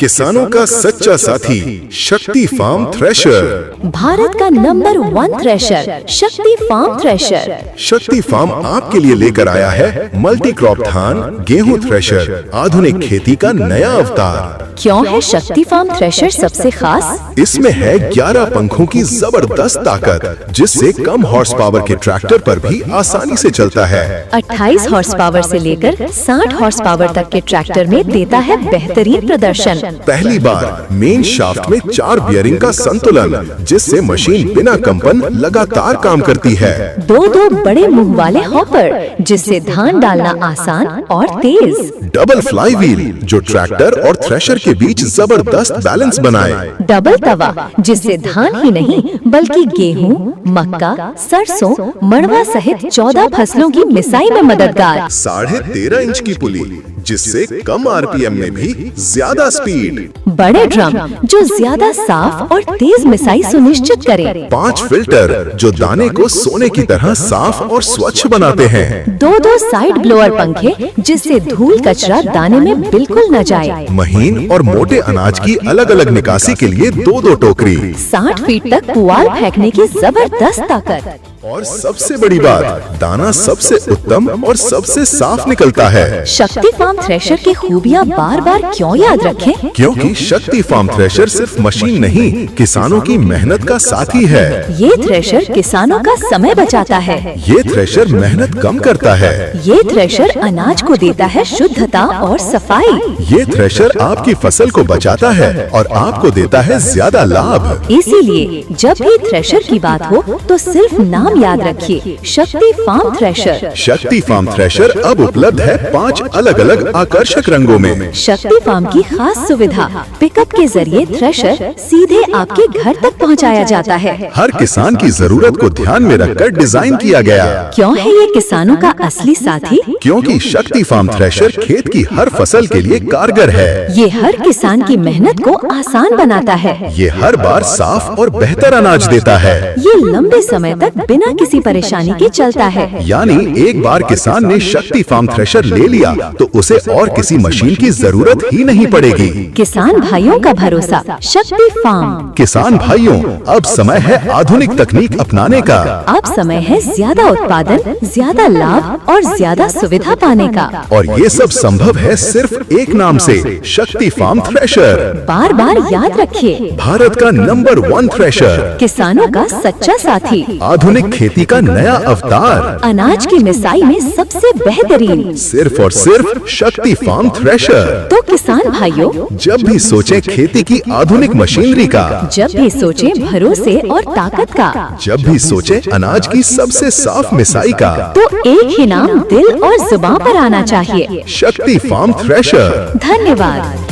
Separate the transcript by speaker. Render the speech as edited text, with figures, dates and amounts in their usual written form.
Speaker 1: किसानों का सच्चा साथी शक्ति फार्म थ्रेशर।
Speaker 2: भारत का number 1 thresher Shakti farm thresher.
Speaker 1: Shakti farm आपके लिए लेकर आया है मल्टी क्रॉप धान गेहूं थ्रेशर, आधुनिक खेती का नया अवतार।
Speaker 2: क्यों है शक्ति फार्म थ्रेशर सबसे खास?
Speaker 1: इसमें है 11 पंखों की जबरदस्त ताकत, जिससे कम हॉर्स पावर के ट्रैक्टर पर भी आसानी से चलता है।
Speaker 2: 28 हॉर्स पावर से लेकर 60 हॉर्स पावर तक के ट्रैक्टर में देता है बेहतरीन प्रदर्शन।
Speaker 1: पहली बार मेन शाफ्ट में 4 बियरिंग का संतुलन, जिससे मशीन बिना कंपन लगातार काम करती है।
Speaker 2: दो बड़े मुंह वाले हॉपर, जिससे धान डालना आसान और तेज।
Speaker 1: डबल फ्लाई व्हील, जो ट्रैक्टर और थ्रेशर के बीच जबरदस्त बैलेंस बनाए।
Speaker 2: डबल तवा, जिससे धान ही नहीं बल्कि गेहूं, मक्का, सरसों, मड़वा सहित 14 फसलों की मिसाई में मददगार।
Speaker 1: 13.5 इंच की पुली, जिससे कम आरपीएम में भी ज्यादा स्पीड।
Speaker 2: बड़े ड्रम, जो ज्यादा साफ और तेज मिसाई सुनिश्चित करें।
Speaker 1: 5 फिल्टर, जो दाने को सोने की तरह साफ और स्वच्छ बनाते हैं।
Speaker 2: दो साइड ब्लोअर पंखे, जिससे धूल कचरा दाने में बिल्कुल न जाए।
Speaker 1: महीन और मोटे अनाज की अलग अलग निकासी के लिए 2 टोकरी।
Speaker 2: 60 फीट तक पुआल फेंकने की जबरदस्त ताकत।
Speaker 1: और सबसे बड़ी बात, दाना सबसे उत्तम और सबसे साफ निकलता है।
Speaker 2: शक्ति फार्म थ्रेशर की खूबियाँ बार बार क्यों याद रखें?
Speaker 1: क्योंकि शक्ति फार्म थ्रेशर सिर्फ मशीन नहीं, किसानों की मेहनत का साथी है।
Speaker 2: ये थ्रेशर किसानों का समय बचाता है।
Speaker 1: ये थ्रेशर मेहनत कम करता है।
Speaker 2: ये थ्रेशर अनाज को देता है शुद्धता और सफाई।
Speaker 1: ये थ्रेशर आपकी फसल को बचाता है और आपको देता है ज्यादा लाभ।
Speaker 2: इसीलिए जब भी थ्रेशर की बात हो तो सिर्फ नाम याद रखिए, शक्ति farm thresher.
Speaker 1: Shakti farm thresher अब उपलब्ध है 5 अलग अलग आकर्षक रंगों में।
Speaker 2: शक्ति फार्म की खास सुविधा, पिकअप के जरिए थ्रेशर सीधे आपके घर तक पहुंचाया जाता है।
Speaker 1: हर किसान की जरूरत को ध्यान में रखकर डिजाइन किया गया।
Speaker 2: क्यों है ये किसानों का असली साथी?
Speaker 1: क्योंकि शक्ति फार्म थ्रेशर खेत की हर फसल के लिए कारगर है।
Speaker 2: ये हर किसान की मेहनत को आसान बनाता है।
Speaker 1: ये हर बार साफ और बेहतर अनाज देता है।
Speaker 2: ये लंबे समय तक बिना किसी परेशानी के चलता है।
Speaker 1: यानी एक बार किसान ने शक्ति फार्म थ्रेशर ले लिया तो उसे और किसी मशीन की जरूरत ही नहीं पड़ेगी।
Speaker 2: किसान भाइयों का भरोसा शक्ति फार्म।
Speaker 1: किसान भाइयों, अब समय है आधुनिक तकनीक अपनाने का।
Speaker 2: अब समय है ज्यादा उत्पादन, ज्यादा लाभ और ज्यादा सुविधा पाने का।
Speaker 1: और ये सब संभव है सिर्फ एक नाम से, शक्ति फार्म थ्रेशर।
Speaker 2: बार बार याद रखिए,
Speaker 1: भारत का नंबर 1 थ्रेशर,
Speaker 2: किसानों का सच्चा साथी,
Speaker 1: आधुनिक खेती का नया अवतार,
Speaker 2: अनाज की मिसाई में सबसे बेहतरीन,
Speaker 1: सिर्फ और सिर्फ शक्ति फार्म थ्रेशर।
Speaker 2: तो किसान भाइयों,
Speaker 1: जब भी सोचे खेती की आधुनिक मशीनरी का,
Speaker 2: जब भी सोचे भरोसे और ताकत का,
Speaker 1: जब भी सोचे अनाज की सबसे साफ मिसाई का,
Speaker 2: तो एक ही नाम दिल और जुबान पर आना चाहिए,
Speaker 1: शक्ति फार्म थ्रेशर।
Speaker 2: धन्यवाद।